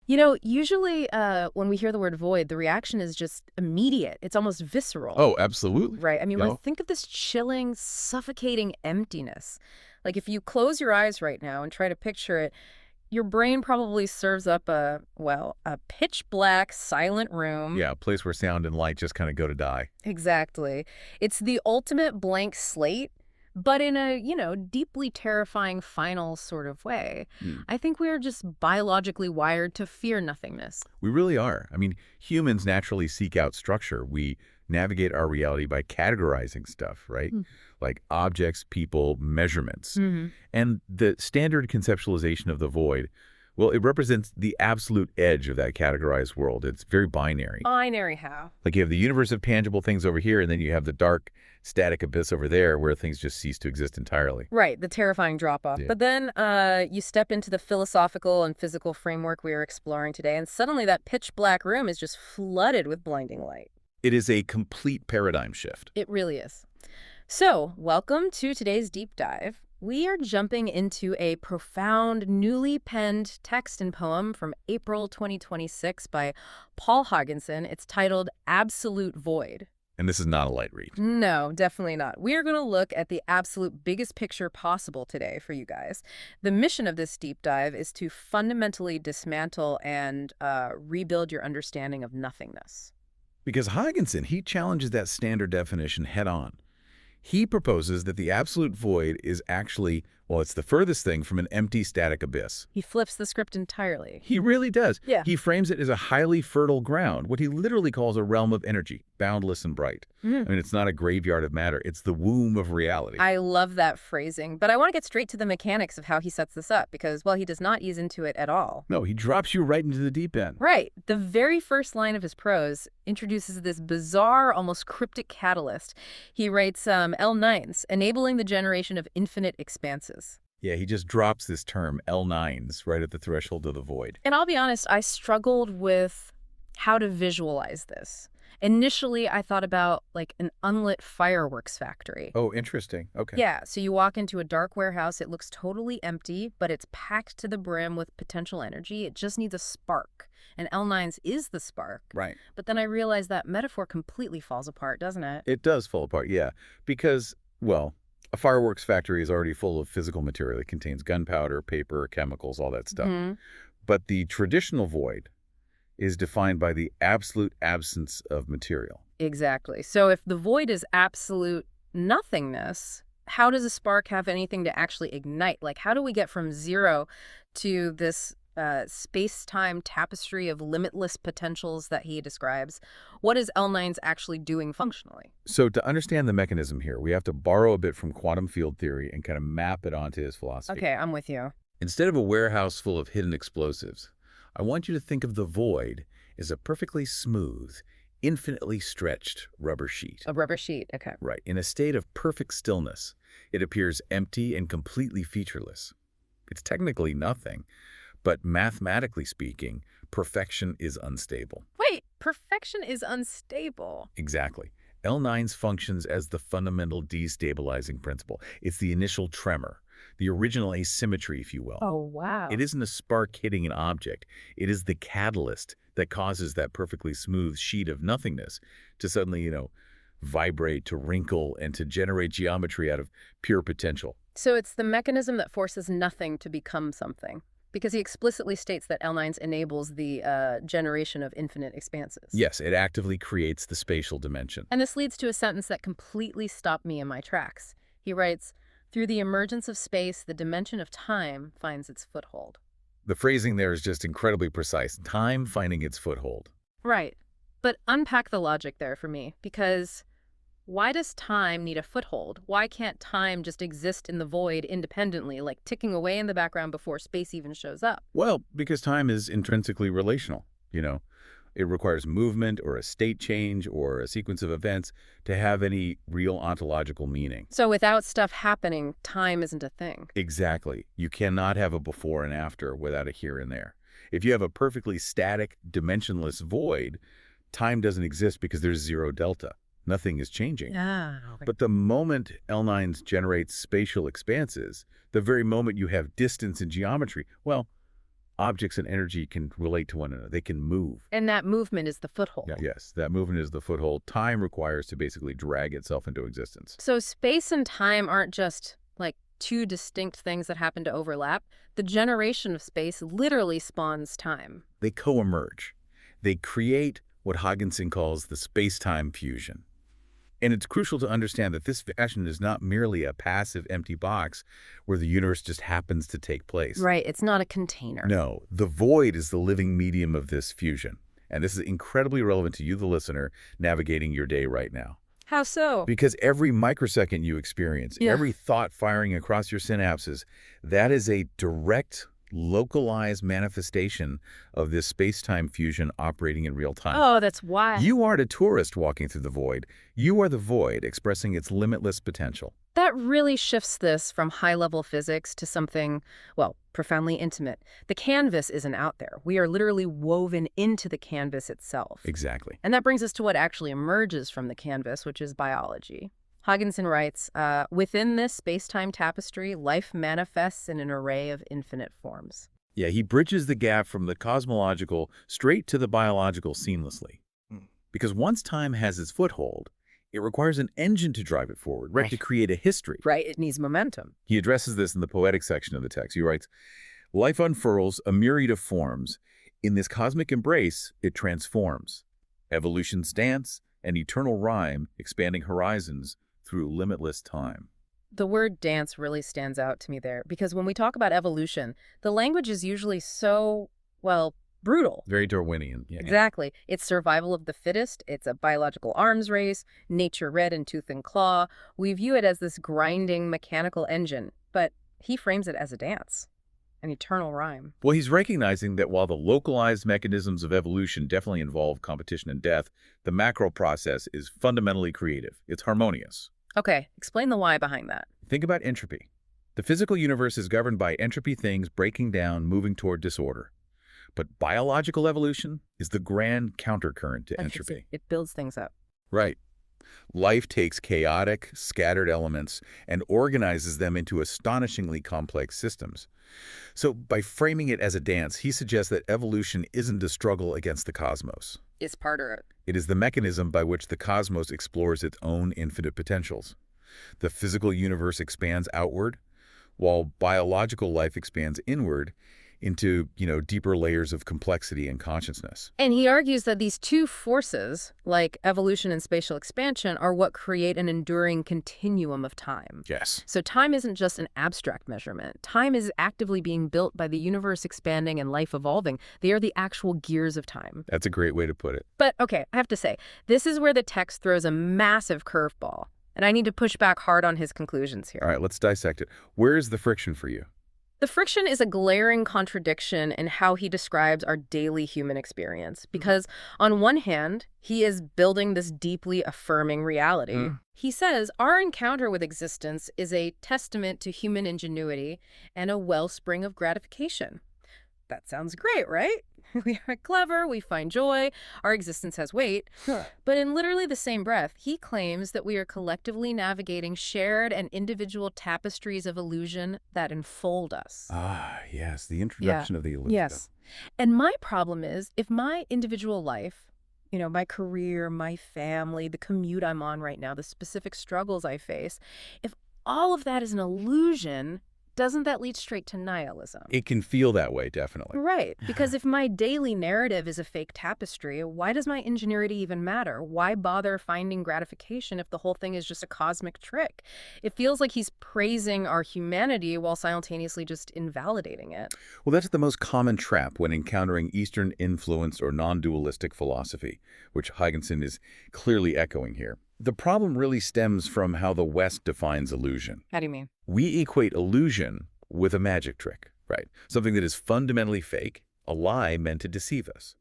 Usually when we hear the word void, the reaction is just immediate. It's almost visceral, Oh, absolutely. right? I mean, You know, think of this chilling, suffocating emptiness. Like if you close your eyes right now and try to picture it, your brain probably serves up a pitch black, silent room. yeah, a place where sound and light just kind of go to die. Exactly. It's the ultimate blank slate, but in a, deeply terrifying final sort of way. Hmm. I think we are just biologically wired to fear nothingness. We really are. I mean, humans naturally seek out structure. We navigate our reality by categorizing stuff, right? Like objects, people, measurements. Mm-hmm. And the standard conceptualization of the void, well, it represents the absolute edge of that categorized world. It's very binary. Binary how? Like you have the universe of tangible things over here, and then you have the dark, static abyss over there where things just cease to exist entirely. Right, the terrifying drop-off. Yeah. But then you step into the philosophical and physical framework we are exploring today, and suddenly that pitch black room is just flooded with blinding light. It is a complete paradigm shift. It really is. So, welcome to today's deep dive. We are jumping into a profound, newly penned text and poem from April 2026 by Paul Haagensen. It's titled Absolute Void. And this is not a light read. No, definitely not. We are going to look at the absolute biggest picture possible today for you guys. The mission of this deep dive is to fundamentally dismantle and rebuild your understanding of nothingness. Because Haagensen, he challenges that standard definition head on. He proposes that the absolute void is actually, well, it's the furthest thing from an empty static abyss. He flips the script entirely. He really does. Yeah. He frames it as a highly fertile ground, what he literally calls a realm of energy, boundless and bright. I mean, it's not a graveyard of matter. It's the womb of reality. I love that phrasing, but I want to get straight to the mechanics of how he sets this up because, well, he does not ease into it at all. No, he drops you right into the deep end. Right. The very first line of his prose introduces this bizarre, almost cryptic catalyst. He writes L9s, enabling the generation of infinite expanses. Yeah, he just drops this term, L9s, right at the threshold of the void. And I'll be honest, I struggled with how to visualize this. Initially, I thought about like an unlit fireworks factory. Oh, interesting. Okay. Yeah, so you walk into a dark warehouse, it looks totally empty, but it's packed to the brim with potential energy. It just needs a spark. And L9s is the spark. Right. But then I realized that metaphor completely falls apart, doesn't it? It does fall apart, yeah. Because, well, a fireworks factory is already full of physical material. It contains gunpowder, paper, chemicals, all that stuff. But the traditional void is defined by the absolute absence of material. Exactly. So if the void is absolute nothingness, how does a spark have anything to actually ignite? Like, how do we get from zero to this space-time tapestry of limitless potentials that he describes? What is L9's actually doing functionally? So to understand the mechanism here, we have to borrow a bit from quantum field theory and kind of map it onto his philosophy. Okay, I'm with you. Instead of a warehouse full of hidden explosives, I want you to think of the void as a perfectly smooth, infinitely stretched rubber sheet. A rubber sheet, okay. Right. In a state of perfect stillness, it appears empty and completely featureless. It's technically nothing, but mathematically speaking, perfection is unstable. Wait, perfection is unstable. Exactly. L9's functions as the fundamental destabilizing principle. It's the initial tremor, the original asymmetry, if you will. Oh, wow. It isn't a spark hitting an object. It is the catalyst that causes that perfectly smooth sheet of nothingness to suddenly, vibrate, to wrinkle, and to generate geometry out of pure potential. So it's the mechanism that forces nothing to become something. Because he explicitly states that L9s enables the generation of infinite expanses. Yes, it actively creates the spatial dimension. And this leads to a sentence that completely stopped me in my tracks. He writes, "Through the emergence of space, the dimension of time finds its foothold." The phrasing there is just incredibly precise. Time finding its foothold. Right. But unpack the logic there for me, because why does time need a foothold? Why can't time just exist in the void independently, like ticking away in the background before space even shows up? Well, because time is intrinsically relational, It requires movement or a state change or a sequence of events to have any real ontological meaning. So without stuff happening, time isn't a thing. Exactly. You cannot have a before and after without a here and there. If you have a perfectly static, dimensionless void, time doesn't exist because there's zero delta. Nothing is changing. Okay. But the moment L9s generate spatial expanses, the very moment you have distance and geometry, well, Objects and energy can relate to one another. They can move. And that movement is the foothold. Yeah, yes, that movement is the foothold time requires to basically drag itself into existence. So space and time aren't just like two distinct things that happen to overlap. The generation of space literally spawns time. They co-emerge. They create what Haagensen calls the space-time fusion. And it's crucial to understand that this fashion is not merely a passive empty box where the universe just happens to take place. Right, it's not a container. No, the void is the living medium of this fusion. And this is incredibly relevant to you, the listener, navigating your day right now. How so? Because every microsecond you experience, every thought firing across your synapses, that is a direct, localized manifestation of this space-time fusion operating in real time. Oh, that's why. You aren't a tourist walking through the void. You are the void expressing its limitless potential. That really shifts this from high-level physics to something, well, profoundly intimate. The canvas isn't out there. We are literally woven into the canvas itself. Exactly. And that brings us to what actually emerges from the canvas, which is biology. Haagensen writes, within this space-time tapestry, life manifests in an array of infinite forms. Yeah, he bridges the gap from the cosmological straight to the biological seamlessly. Because once time has its foothold, it requires an engine to drive it forward, right? To create a history. Right, it needs momentum. He addresses this in the poetic section of the text. He writes, life unfurls a myriad of forms. In this cosmic embrace, it transforms. Evolution's dance, an eternal rhyme, expanding horizons through limitless time. The word dance really stands out to me there, because when we talk about evolution, the language is usually so, well, brutal. Very Darwinian. Yeah. Exactly. It's survival of the fittest. It's a biological arms race, nature red in tooth and claw. We view it as this grinding mechanical engine, but he frames it as a dance, an eternal rhyme. Well, he's recognizing that while the localized mechanisms of evolution definitely involve competition and death, the macro process is fundamentally creative. It's harmonious. Okay, explain the why behind that. Think about entropy. The physical universe is governed by entropy, things breaking down, moving toward disorder. But biological evolution is the grand countercurrent to entropy. It builds things up. Right. Life takes chaotic, scattered elements and organizes them into astonishingly complex systems. So by framing it as a dance, he suggests that evolution isn't a struggle against the cosmos. It's part of it. It is the mechanism by which the cosmos explores its own infinite potentials. The physical universe expands outward, while biological life expands inward into, deeper layers of complexity and consciousness. And he argues that these two forces, like evolution and spatial expansion, are what create an enduring continuum of time. Yes. So time isn't just an abstract measurement. Time is actively being built by the universe expanding and life evolving. They are the actual gears of time. That's a great way to put it. But, okay, I have to say, this is where the text throws a massive curveball. And I need to push back hard on his conclusions here. All right, let's dissect it. Where is the friction for you? The friction is a glaring contradiction in how he describes our daily human experience. Because on one hand, he is building this deeply affirming reality. He says our encounter with existence is a testament to human ingenuity and a wellspring of gratification. That sounds great, right? We are clever, we find joy, our existence has weight. But in literally the same breath, he claims that we are collectively navigating shared and individual tapestries of illusion that enfold us. Ah, yes, the introduction of the illusion. Yes. And my problem is, if my individual life, my career, my family, the commute I'm on right now, the specific struggles I face, if all of that is an illusion, doesn't that lead straight to nihilism? It can feel that way, definitely. Right. Because if my daily narrative is a fake tapestry, why does my ingenuity even matter? Why bother finding gratification if the whole thing is just a cosmic trick? It feels like he's praising our humanity while simultaneously just invalidating it. Well, that's the most common trap when encountering Eastern influence or non-dualistic philosophy, which Haagensen is clearly echoing here. The problem really stems from how the West defines illusion. How do you mean? We equate illusion with a magic trick, right? Something that is fundamentally fake, a lie meant to deceive us.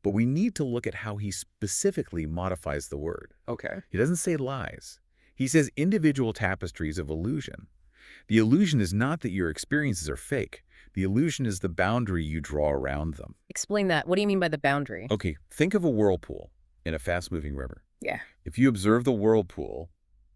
But we need to look at how he specifically modifies the word. Okay. He doesn't say lies. He says individual tapestries of illusion. The illusion is not that your experiences are fake. The illusion is the boundary you draw around them. Explain that. What do you mean by the boundary? Okay, think of a whirlpool in a fast-moving river. Yeah. If you observe the whirlpool,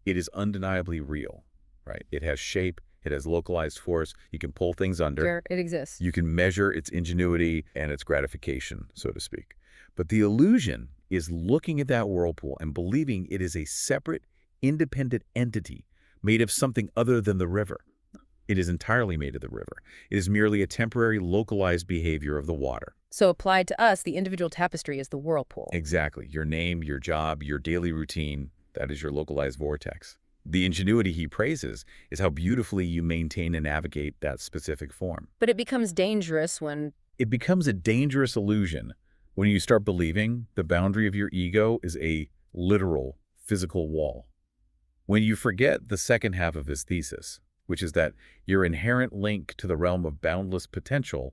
it is undeniably real, right? It has shape, It has localized force. You can pull things under. Sure, it exists. You can measure its ingenuity and its gratification, so to speak. But the illusion is looking at that whirlpool and believing it is a separate, independent entity made of something other than the river. It is entirely made of the river. It is merely a temporary, localized behavior of the water. So applied to us, the individual tapestry is the whirlpool. Exactly. Your name, your job, your daily routine, that is your localized vortex. The ingenuity he praises is how beautifully you maintain and navigate that specific form. But it becomes dangerous when... It becomes a dangerous illusion when you start believing the boundary of your ego is a literal, physical wall. When you forget the second half of his thesis, which is that your inherent link to the realm of boundless potential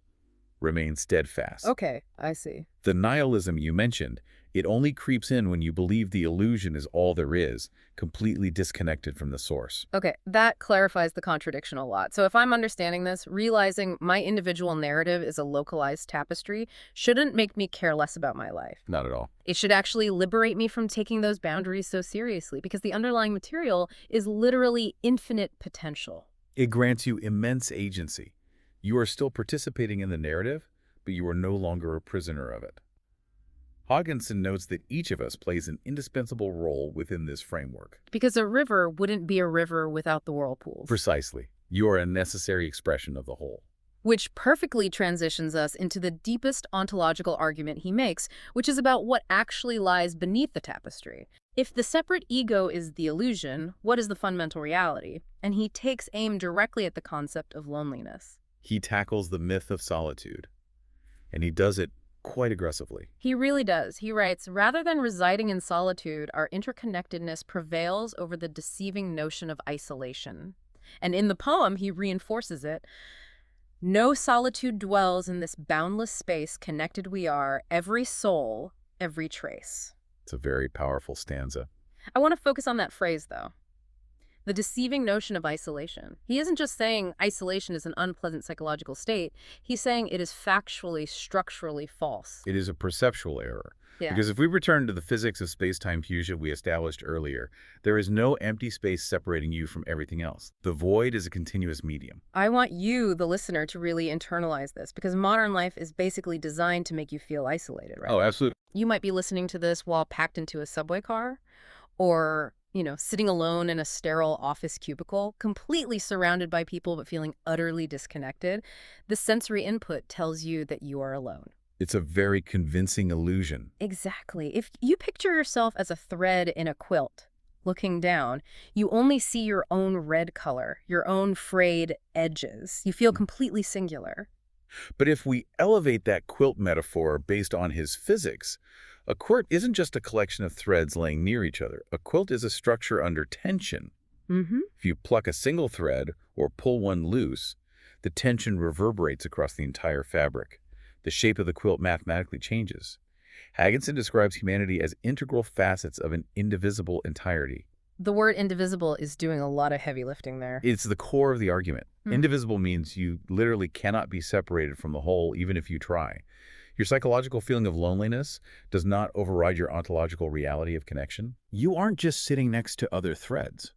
remains steadfast. Okay, I see. The nihilism you mentioned, it only creeps in when you believe the illusion is all there is, completely disconnected from the source. Okay, that clarifies the contradiction a lot. So if I'm understanding this, realizing my individual narrative is a localized tapestry shouldn't make me care less about my life. Not at all. It should actually liberate me from taking those boundaries so seriously, because the underlying material is literally infinite potential. It grants you immense agency. You are still participating in the narrative, but you are no longer a prisoner of it. Haagensen notes that each of us plays an indispensable role within this framework. Because a river wouldn't be a river without the whirlpools. Precisely. You are a necessary expression of the whole. Which perfectly transitions us into the deepest ontological argument he makes, which is about what actually lies beneath the tapestry. If the separate ego is the illusion, what is the fundamental reality? And he takes aim directly at the concept of loneliness. He tackles the myth of solitude, and he does it quite aggressively. He really does. He writes, rather than residing in solitude, our interconnectedness prevails over the deceiving notion of isolation. And in the poem, he reinforces it. No solitude dwells in this boundless space, connected we are, every soul, every trace. It's a very powerful stanza. I want to focus on that phrase, though. The deceiving notion of isolation. He isn't just saying isolation is an unpleasant psychological state. He's saying it is factually, structurally false. It is a perceptual error. Yeah. Because if we return to the physics of space-time fusion we established earlier, there is no empty space separating you from everything else. The void is a continuous medium. I want you, the listener, to really internalize this, because modern life is basically designed to make you feel isolated, right? Oh, absolutely. You might be listening to this while packed into a subway car, or sitting alone in a sterile office cubicle, completely surrounded by people but feeling utterly disconnected. The sensory input tells you that you are alone. It's a very convincing illusion. Exactly. If you picture yourself as a thread in a quilt, looking down, you only see your own red color, your own frayed edges. You feel completely singular. But if we elevate that quilt metaphor based on his physics, a quilt isn't just a collection of threads laying near each other. A quilt is a structure under tension. If you pluck a single thread or pull one loose, the tension reverberates across the entire fabric. The shape of the quilt mathematically changes. Haagensen describes humanity as integral facets of an indivisible entirety. The word indivisible is doing a lot of heavy lifting there. It's the core of the argument. Indivisible means you literally cannot be separated from the whole, even if you try. Your psychological feeling of loneliness does not override your ontological reality of connection. You aren't just sitting next to other threads.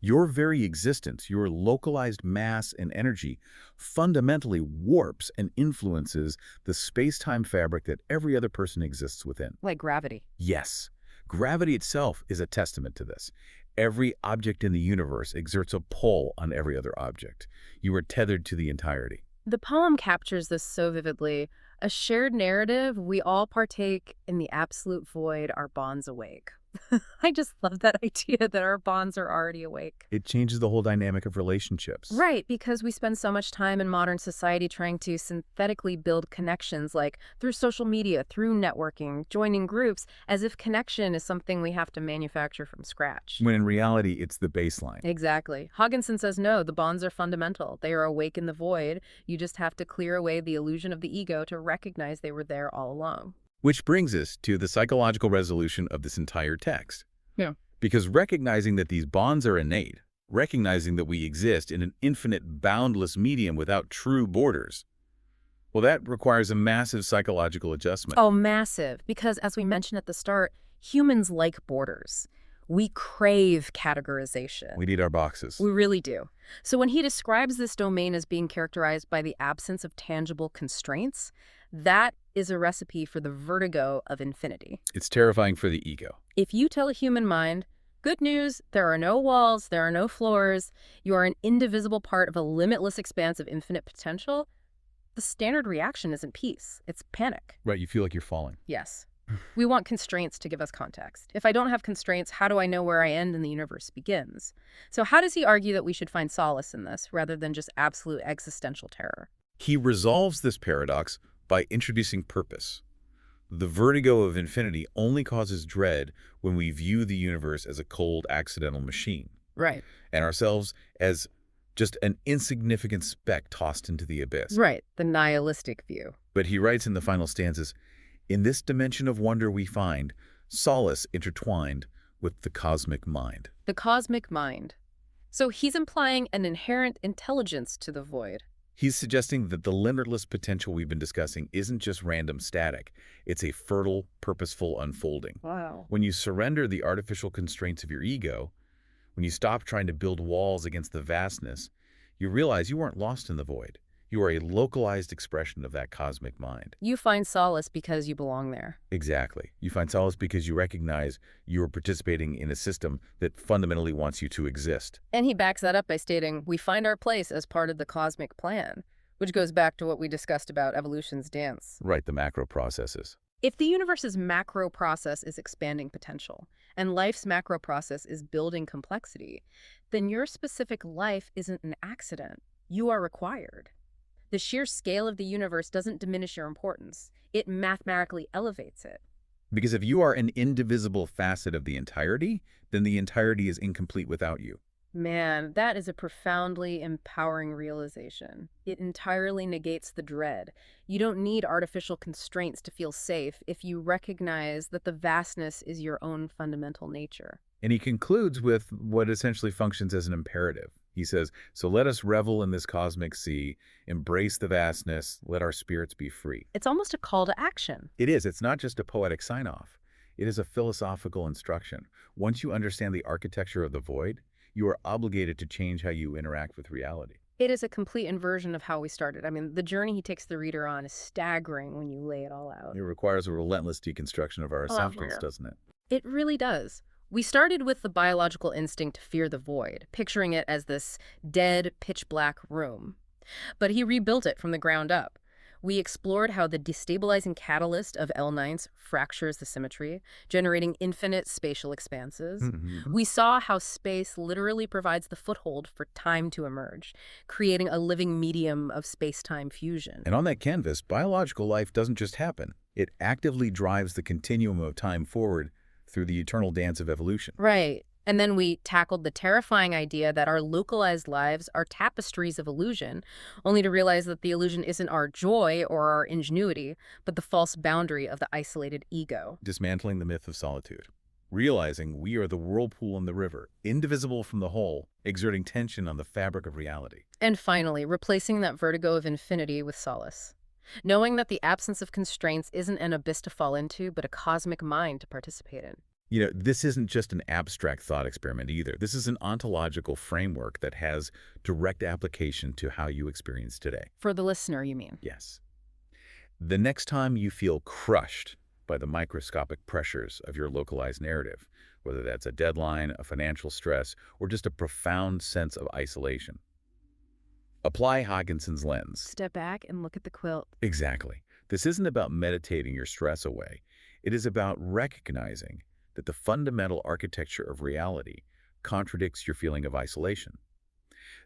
Your very existence, your localized mass and energy, fundamentally warps and influences the space-time fabric that every other person exists within. Like gravity. Yes. Gravity itself is a testament to this. Every object in the universe exerts a pull on every other object. You are tethered to the entirety. The poem captures this so vividly. A shared narrative, we all partake in the absolute void, our bonds awake. I just love that idea that our bonds are already awake. It changes the whole dynamic of relationships. Right, because we spend so much time in modern society trying to synthetically build connections, like through social media, through networking, joining groups, as if connection is something we have to manufacture from scratch. When in reality, it's the baseline. Exactly. Haagensen says no, the bonds are fundamental. They are awake in the void. You just have to clear away the illusion of the ego to recognize they were there all along. Which brings us to the psychological resolution of this entire text. Yeah. Because recognizing that these bonds are innate, recognizing that we exist in an infinite, boundless medium without true borders, well, that requires a massive psychological adjustment. Oh, massive. Because as we mentioned at the start, humans like borders. We crave categorization. We need our boxes. We really do. So when he describes this domain as being characterized by the absence of tangible constraints, that is a recipe for the vertigo of infinity. It's terrifying for the ego. If you tell a human mind, good news, there are no walls, there are no floors, you are an indivisible part of a limitless expanse of infinite potential, the standard reaction isn't peace, it's panic. Right, you feel like you're falling. Yes. We want constraints to give us context. If I don't have constraints, how do I know where I end and the universe begins? So how does he argue that we should find solace in this, rather than just absolute existential terror? He resolves this paradox by introducing purpose. The vertigo of infinity only causes dread when we view the universe as a cold, accidental machine. Right. And ourselves as just an insignificant speck tossed into the abyss. Right, the nihilistic view. But he writes in the final stanzas, in this dimension of wonder we find solace intertwined with the cosmic mind. The cosmic mind. So he's implying an inherent intelligence to the void. He's suggesting that the limitless potential we've been discussing isn't just random static. It's a fertile, purposeful unfolding. Wow. When you surrender the artificial constraints of your ego, when you stop trying to build walls against the vastness, you realize you weren't lost in the void. You are a localized expression of that cosmic mind. You find solace because you belong there. Exactly. You find solace because you recognize you are participating in a system that fundamentally wants you to exist. And he backs that up by stating, we find our place as part of the cosmic plan, which goes back to what we discussed about evolution's dance. Right, the macro processes. If the universe's macro process is expanding potential, and life's macro process is building complexity, then your specific life isn't an accident. You are required. The sheer scale of the universe doesn't diminish your importance. It mathematically elevates it. Because if you are an indivisible facet of the entirety, then the entirety is incomplete without you. Man, that is a profoundly empowering realization. It entirely negates the dread. You don't need artificial constraints to feel safe if you recognize that the vastness is your own fundamental nature. And he concludes with what essentially functions as an imperative. He says, so let us revel in this cosmic sea, embrace the vastness, let our spirits be free. It's almost a call to action. It is. It's not just a poetic sign-off. It is a philosophical instruction. Once you understand the architecture of the void, you are obligated to change how you interact with reality. It is a complete inversion of how we started. I mean, the journey he takes the reader on is staggering when you lay it all out. It requires a relentless deconstruction of our assumptions, doesn't it? It really does. We started with the biological instinct to fear the void, picturing it as this dead, pitch-black room. But he rebuilt it from the ground up. We explored how the destabilizing catalyst of L9s fractures the symmetry, generating infinite spatial expanses. We saw how space literally provides the foothold for time to emerge, creating a living medium of space-time fusion. And on that canvas, biological life doesn't just happen. It actively drives the continuum of time forward through the eternal dance of evolution. Right. And then we tackled the terrifying idea that our localized lives are tapestries of illusion, only to realize that the illusion isn't our joy or our ingenuity, but the false boundary of the isolated ego. Dismantling the myth of solitude. Realizing we are the whirlpool in the river, indivisible from the whole, exerting tension on the fabric of reality. And finally, replacing that vertigo of infinity with solace. Knowing that the absence of constraints isn't an abyss to fall into, but a cosmic mind to participate in. You know, this isn't just an abstract thought experiment either. This is an ontological framework that has direct application to how you experience today. For the listener, you mean? Yes. The next time you feel crushed by the microscopic pressures of your localized narrative, whether that's a deadline, a financial stress, or just a profound sense of isolation, apply Haagensen's lens. Step back and look at the quilt. Exactly. This isn't about meditating your stress away. It is about recognizing that the fundamental architecture of reality contradicts your feeling of isolation.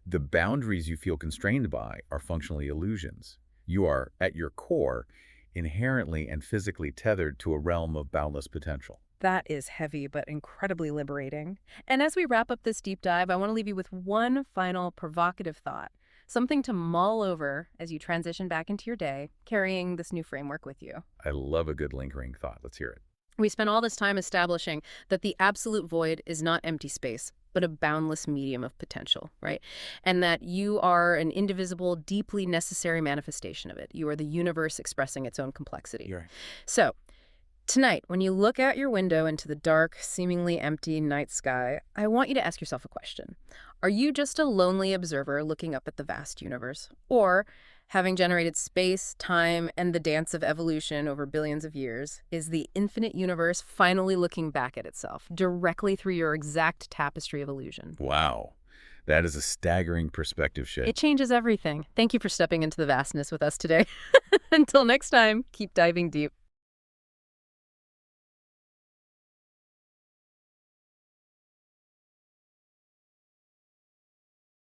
The boundaries you feel constrained by are functionally illusions. You are, at your core, inherently and physically tethered to a realm of boundless potential. That is heavy, but incredibly liberating. And as we wrap up this deep dive, I want to leave you with one final provocative thought, something to mull over as you transition back into your day, carrying this new framework with you. I love a good lingering thought. Let's hear it. We spent all this time establishing that the absolute void is not empty space, but a boundless medium of potential, right? And that you are an indivisible, deeply necessary manifestation of it. You are the universe expressing its own complexity. You're right. So, Tonight, when you look out your window into the dark, seemingly empty night sky, I want you to ask yourself a question. Are you just a lonely observer looking up at the vast universe? Or, having generated space, time, and the dance of evolution over billions of years, is the infinite universe finally looking back at itself, directly through your exact tapestry of illusion? Wow. That is a staggering perspective It shift. changes everything. Thank you for stepping into the vastness with us today. Until next time, keep diving deep.